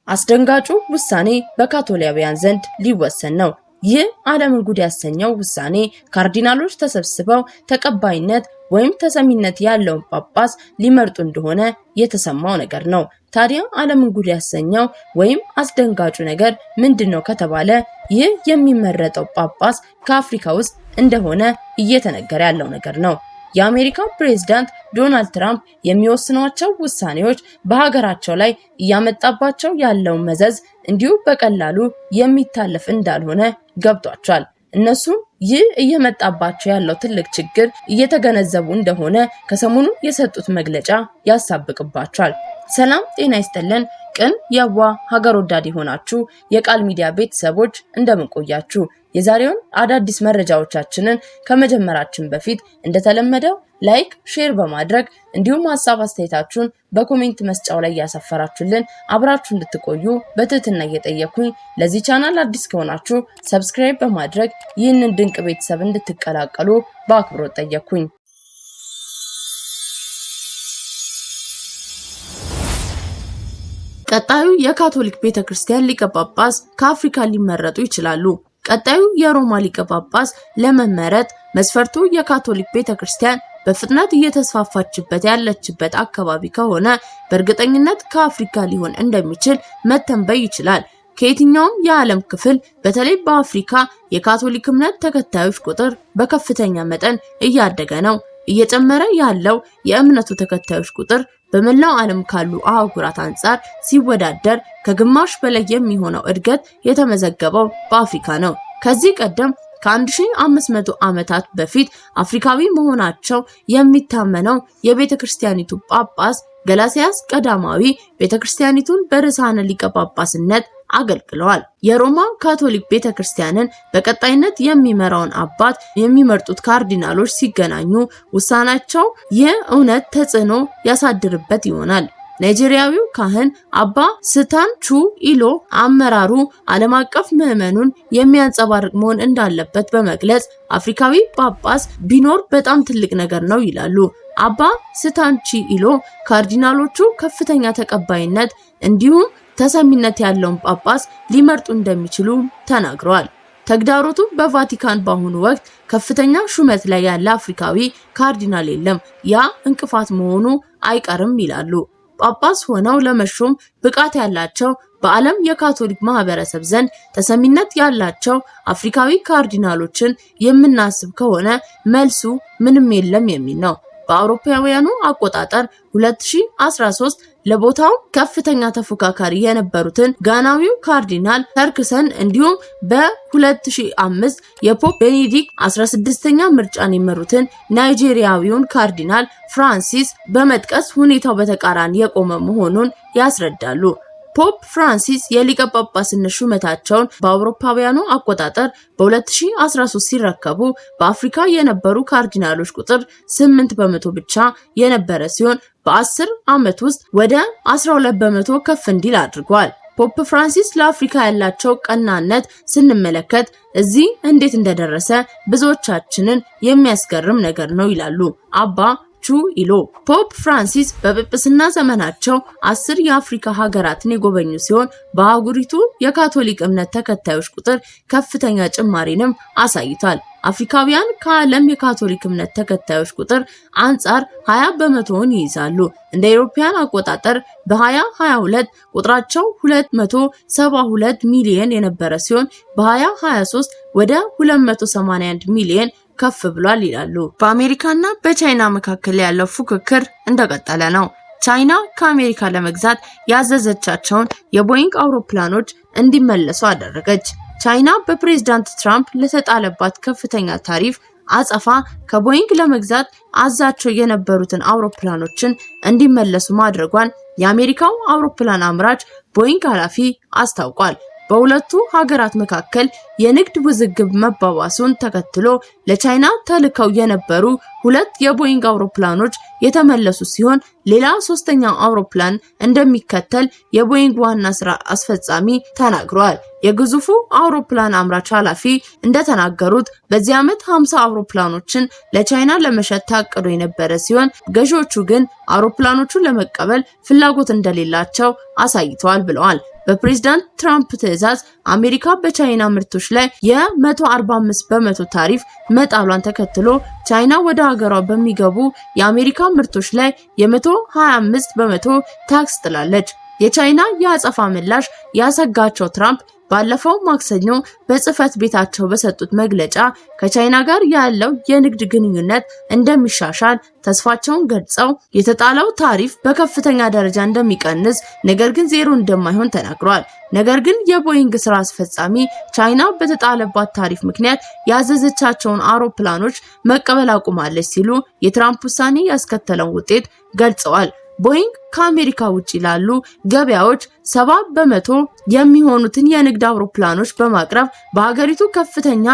አስደንጋጩ ውሳኔ በካቶሊካውያን ዘንድ ሊወሰን ነው። ይህ ዓለምን ጉድ ያሰኘው ውሳኔ ካርዲናሎች ተሰብስበው ተቀባይነት ወይም ተሰሚነት ያለውን ጳጳስ ሊመርጡ እንደሆነ የተሰማው ነገር ነው። ታዲያ ዓለምን ጉድ ያሰኘው ወይም አስደንጋጩ ነገር ምንድነው ከተባለ ይህ የሚመረጠው ጳጳስ ከአፍሪካ ውስጥ እንደሆነ እየተነገረ ያለው ነገር ነው። የአሜሪካ ፕሬዝዳንት ዶናልድ ትራምፕ የሚወስኗቸው ውሳኔዎች በሀገራቸው ላይ እያመጣባቸው ያለው መዘዝ እንዲሁ በቀላሉ የሚታለፍ እንዳልሆነ ገብቷቸዋል። እነሱም ይህ እየመጣባቸው ያለው ትልቅ ችግር እየተገነዘቡ እንደሆነ ከሰሞኑ የሰጡት መግለጫ ያሳብቅባቸዋል። ሰላም ጤና ይስጥልን። ቅን የዋ ሀገር ወዳድ ሆናችሁ የቃል ሚዲያ ቤተሰቦች እንደምን ቆያችሁ? የዛሬውን አዳዲስ መረጃዎቻችንን ከመጀመራችን በፊት እንደተለመደው ላይክ፣ ሼር በማድረግ እንዲሁም ሐሳብ አስተያየታችሁን በኮሜንት መስጫው ላይ ያሰፈራችሁልን አብራችሁ እንድትቆዩ በትህትና እየጠየኩኝ ለዚህ ቻናል አዲስ ከሆናችሁ ሰብስክራይብ በማድረግ ይህንን ድንቅ ቤተሰብ እንድትቀላቀሉ በአክብሮት ጠየኩኝ። ቀጣዩ የካቶሊክ ቤተክርስቲያን ሊቀ ጳጳስ ከአፍሪካ ሊመረጡ ይችላሉ። ቀጣዩ የሮማ ሊቀ ጳጳስ ለመመረጥ መስፈርቱ የካቶሊክ ቤተክርስቲያን በፍጥነት እየተስፋፋችበት ያለችበት አካባቢ ከሆነ በእርግጠኝነት ከአፍሪካ ሊሆን እንደሚችል መተንበይ ይችላል። ከየትኛውም የዓለም ክፍል በተለይ በአፍሪካ የካቶሊክ እምነት ተከታዮች ቁጥር በከፍተኛ መጠን እያደገ ነው። እየጨመረ ያለው የእምነቱ ተከታዮች ቁጥር በመላው ዓለም ካሉ አህጉራት አንጻር ሲወዳደር ከግማሽ በላይ የሚሆነው እድገት የተመዘገበው በአፍሪካ ነው። ከዚህ ቀደም ከ1500 ዓመታት በፊት አፍሪካዊ መሆናቸው የሚታመነው የቤተክርስቲያኒቱ ጳጳስ ገላሲያስ ቀዳማዊ ቤተክርስቲያኒቱን በርዕሳነ ሊቀ ጳጳስነት አገልግለዋል። የሮማ ካቶሊክ ቤተክርስቲያንን በቀጣይነት የሚመራውን አባት የሚመርጡት ካርዲናሎች ሲገናኙ ውሳኔያቸው የእውነት ተጽዕኖ ያሳድርበት ይሆናል። ናይጄሪያዊው ካህን አባ ስታን ቹ ኢሎ አመራሩ ዓለም አቀፍ ምዕመኑን የሚያንጸባርቅ መሆን እንዳለበት በመግለጽ አፍሪካዊ ጳጳስ ቢኖር በጣም ትልቅ ነገር ነው ይላሉ። አባ ስታን ቹ ኢሎ ካርዲናሎቹ ከፍተኛ ተቀባይነት እንዲሁም ተሰሚነት ያለውን ጳጳስ ሊመርጡ እንደሚችሉ ተናግረዋል። ተግዳሮቱ በቫቲካን በአሁኑ ወቅት ከፍተኛ ሹመት ላይ ያለ አፍሪካዊ ካርዲናል የለም። ያ እንቅፋት መሆኑ አይቀርም ይላሉ። ጳጳስ ሆነው ለመሾም ብቃት ያላቸው በዓለም የካቶሊክ ማህበረሰብ ዘንድ ተሰሚነት ያላቸው አፍሪካዊ ካርዲናሎችን የምናስብ ከሆነ መልሱ ምንም የለም የሚል ነው። በአውሮፓውያኑ አቆጣጠር 2013 ለቦታው ከፍተኛ ተፎካካሪ የነበሩትን ጋናዊው ካርዲናል ተርክሰን እንዲሁም በ2005 የፖፕ ቤኔዲክት 16ኛ ምርጫን የመሩትን ናይጄሪያዊውን ካርዲናል ፍራንሲስ በመጥቀስ ሁኔታው በተቃራኒ የቆመ መሆኑን ያስረዳሉ። ፖፕ ፍራንሲስ የሊቀ ጳጳስነት ሹመታቸውን በአውሮፓውያኑ አቆጣጠር በ2013 ሲረከቡ በአፍሪካ የነበሩ ካርዲናሎች ቁጥር 8 በመቶ ብቻ የነበረ ሲሆን በ10 ዓመት ውስጥ ወደ 12 በመቶ ከፍ እንዲል አድርጓል። ፖፕ ፍራንሲስ ለአፍሪካ ያላቸው ቀናነት ስንመለከት እዚህ እንዴት እንደደረሰ ብዙዎቻችንን የሚያስገርም ነገር ነው ይላሉ አባ ቹ ኢሎ። ፖፕ ፍራንሲስ በጵጵስና ዘመናቸው 10 የአፍሪካ ሀገራትን የጎበኙ ሲሆን በአህጉሪቱ የካቶሊክ እምነት ተከታዮች ቁጥር ከፍተኛ ጭማሪንም አሳይቷል። አፍሪካውያን ከዓለም የካቶሊክ እምነት ተከታዮች ቁጥር አንጻር 20 በመቶውን ይይዛሉ። እንደ አውሮፓውያን አቆጣጠር በ2022 ቁጥራቸው 272 ሚሊዮን የነበረ ሲሆን በ2023 ወደ 281 ሚሊዮን ከፍ ብሏል ይላሉ። በአሜሪካና በቻይና መካከል ያለው ፉክክር እንደቀጠለ ነው። ቻይና ከአሜሪካ ለመግዛት ያዘዘቻቸውን የቦይንግ አውሮፕላኖች እንዲመለሱ አደረገች። ቻይና በፕሬዝዳንት ትራምፕ ለተጣለባት ከፍተኛ ታሪፍ አጸፋ ከቦይንግ ለመግዛት አዛቸው የነበሩትን አውሮፕላኖችን እንዲመለሱ ማድረጓን የአሜሪካው አውሮፕላን አምራች ቦይንግ ኃላፊ አስታውቋል። በሁለቱ ሀገራት መካከል የንግድ ውዝግብ መባባሱን ተከትሎ ለቻይና ተልከው የነበሩ 2 የቦይንግ አውሮፕላኖች የተመለሱ ሲሆን ሌላ ሶስተኛው አውሮፕላን እንደሚከተል የቦይንግ ዋና ስራ አስፈጻሚ ተናግረዋል። የግዙፉ አውሮፕላን አምራች ኃላፊ እንደተናገሩት በዚህ ዓመት 50 አውሮፕላኖችን ለቻይና ለመሸጥ ታቅዶ የነበረ ሲሆን ገዢዎቹ ግን አውሮፕላኖቹን ለመቀበል ፍላጎት እንደሌላቸው አሳይተዋል ብለዋል። በፕሬዝዳንት ትራምፕ ትዕዛዝ አሜሪካ በቻይና ምርቶች ላይ የ145% ታሪፍ መጣሏን ተከትሎ ቻይና ወደ ሀገሯ በሚገቡ የአሜሪካ ምርቶች ላይ የ125% ታክስ ጥላለች። የቻይና የአጸፋ ምላሽ ያሰጋቸው ትራምፕ ባለፈው ማክሰኞ በጽህፈት ቤታቸው በሰጡት መግለጫ ከቻይና ጋር ያለው የንግድ ግንኙነት እንደሚሻሻል ተስፋቸውን ገልጸው የተጣለው ታሪፍ በከፍተኛ ደረጃ እንደሚቀንስ ነገር ግን ዜሮ እንደማይሆን ተናግረዋል። ነገር ግን የቦይንግ ስራ አስፈጻሚ ቻይና በተጣለባት ታሪፍ ምክንያት ያዘዘቻቸውን አውሮፕላኖች መቀበል አቁማለች ሲሉ የትራምፕ ውሳኔ ያስከተለውን ውጤት ገልጸዋል። ቦይንግ ከአሜሪካ ውጪ ላሉ ገበያዎች 70% የሚሆኑትን የንግድ አውሮፕላኖች በማቅረብ በሀገሪቱ ከፍተኛ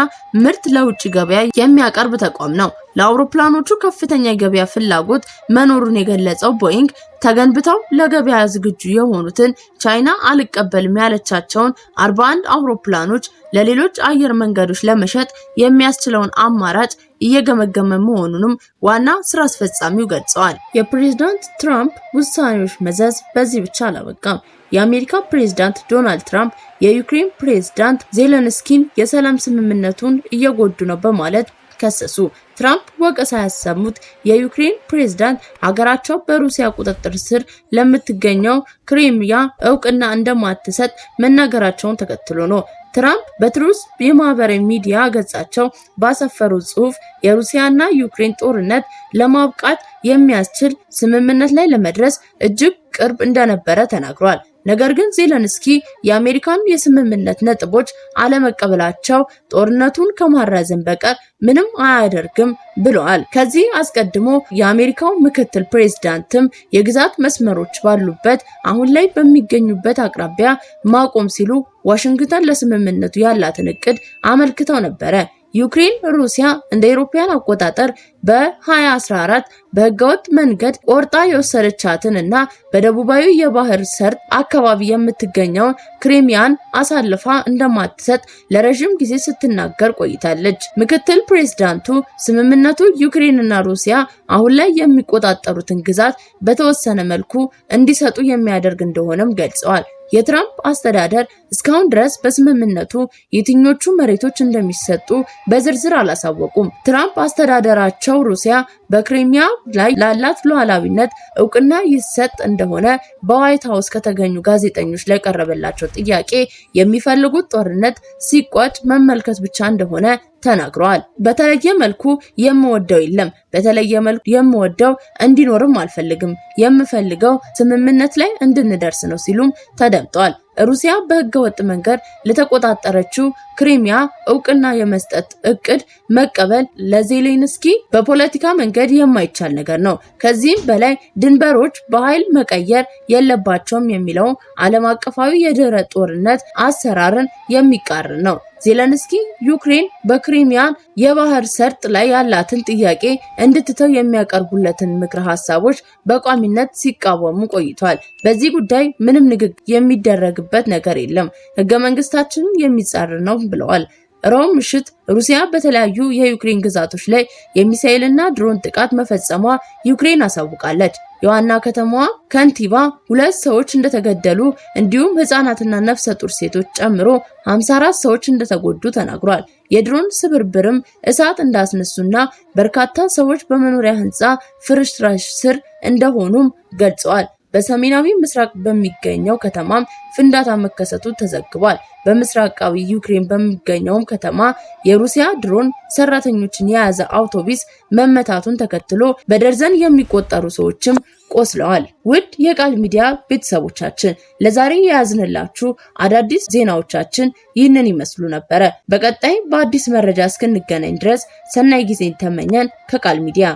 ምርት ለውጭ ገበያ የሚያቀርብ ተቋም ነው። ለአውሮፕላኖቹ ከፍተኛ የገበያ ፍላጎት መኖሩን የገለጸው ቦይንግ ተገንብተው ለገበያ ዝግጁ የሆኑትን ቻይና አልቀበልም ያለቻቸውን 41 አውሮፕላኖች ለሌሎች አየር መንገዶች ለመሸጥ የሚያስችለውን አማራጭ እየገመገመ መሆኑንም ዋና ስራ አስፈጻሚው ገልጸዋል። የፕሬዝዳንት ትራምፕ ውሳኔዎች መዘዝ በዚህ ብቻ አላበቃም። የአሜሪካ ፕሬዝዳንት ዶናልድ ትራምፕ የዩክሬን ፕሬዝዳንት ዜሌንስኪን የሰላም ስምምነቱን እየጎዱ ነው በማለት ከሰሱ። ትራምፕ ወቀሳ ያሰሙት የዩክሬን ፕሬዝዳንት ሀገራቸው በሩሲያ ቁጥጥር ስር ለምትገኘው ክሪሚያ እውቅና እንደማትሰጥ መናገራቸውን ተከትሎ ነው። ትራምፕ በትሩዝ የማህበራዊ ሚዲያ ገጻቸው ባሰፈሩት ጽሑፍ የሩሲያና ዩክሬን ጦርነት ለማብቃት የሚያስችል ስምምነት ላይ ለመድረስ እጅግ ቅርብ እንደነበረ ተናግሯል። ነገር ግን ዜሌንስኪ የአሜሪካን የስምምነት ነጥቦች አለመቀበላቸው ጦርነቱን ከማራዘም በቀር ምንም አያደርግም ብለዋል። ከዚህ አስቀድሞ የአሜሪካው ምክትል ፕሬዝዳንትም የግዛት መስመሮች ባሉበት አሁን ላይ በሚገኙበት አቅራቢያ ማቆም ሲሉ ዋሽንግተን ለስምምነቱ ያላትን እቅድ አመልክተው ነበረ። ዩክሬን ሩሲያ እንደ አውሮፓውያን አቆጣጠር በ2014 በህገወጥ መንገድ ቆርጣ የወሰደቻትን እና በደቡባዊ የባህር ሰርጥ አካባቢ የምትገኘው ክሪሚያን አሳልፋ እንደማትሰጥ ለረጅም ጊዜ ስትናገር ቆይታለች። ምክትል ፕሬዝዳንቱ ስምምነቱ ዩክሬንና ሩሲያ አሁን ላይ የሚቆጣጠሩትን ግዛት በተወሰነ መልኩ እንዲሰጡ የሚያደርግ እንደሆነም ገልጸዋል። የትራምፕ አስተዳደር እስካሁን ድረስ በስምምነቱ የትኞቹ መሬቶች እንደሚሰጡ በዝርዝር አላሳወቁም። ትራምፕ አስተዳደራቸው ሩሲያ በክሪሚያ ላይ ላላት ሉዓላዊነት እውቅና ይሰጥ እንደሆነ በዋይት ሃውስ ከተገኙ ጋዜጠኞች ላይ ቀረበላቸው ጥያቄ የሚፈልጉት ጦርነት ሲቋጭ መመልከት ብቻ እንደሆነ ተናግረዋል። በተለየ መልኩ የምወደው የለም፣ በተለየ መልኩ የምወደው እንዲኖርም አልፈልግም፣ የምፈልገው ስምምነት ላይ እንድንደርስ ነው ሲሉም ተደምጠዋል። ሩሲያ በህገወጥ መንገድ ለተቆጣጠረችው ክሪሚያ እውቅና የመስጠት እቅድ መቀበል ለዜሌንስኪ በፖለቲካ መንገድ የማይቻል ነገር ነው። ከዚህም በላይ ድንበሮች በኃይል መቀየር የለባቸውም የሚለው ዓለም አቀፋዊ የድህረ ጦርነት አሰራርን የሚቃረን ነው። ዜሌንስኪ ዩክሬን በክሪሚያን የባህር ሰርጥ ላይ ያላትን ጥያቄ እንድትተው የሚያቀርቡለትን ምክረ ሀሳቦች በቋሚነት ሲቃወሙ ቆይቷል። በዚህ ጉዳይ ምንም ንግግር የሚደረግበት ነገር የለም፣ ህገ መንግስታችንን የሚጻረር ነው ብለዋል። ሮም ምሽት ሩሲያ በተለያዩ የዩክሬን ግዛቶች ላይ የሚሳኤልና ድሮን ጥቃት መፈጸሟ ዩክሬን አሳውቃለች። የዋና ከተማዋ ከንቲባ 2 ሰዎች እንደተገደሉ እንዲሁም ህፃናትና ነፍሰ ጡር ሴቶች ጨምሮ 54 ሰዎች እንደተጎዱ ተናግሯል። የድሮን ስብርብርም እሳት እንዳስነሱና በርካታ ሰዎች በመኖሪያ ህንፃ ፍርስራሽ ስር እንደሆኑም ገልጸዋል። በሰሜናዊ ምስራቅ በሚገኘው ከተማም ፍንዳታ መከሰቱ ተዘግቧል። በምስራቃዊ ዩክሬን በሚገኘው ከተማ የሩሲያ ድሮን ሰራተኞችን የያዘ አውቶቡስ መመታቱን ተከትሎ በደርዘን የሚቆጠሩ ሰዎችም ቆስለዋል። ውድ የቃል ሚዲያ ቤተሰቦቻችን ለዛሬ የያዝንላችሁ አዳዲስ ዜናዎቻችን ይህንን ይመስሉ ነበረ። በቀጣይ በአዲስ መረጃ እስክንገናኝ ድረስ ሰናይ ጊዜን ተመኘን ከቃል ሚዲያ።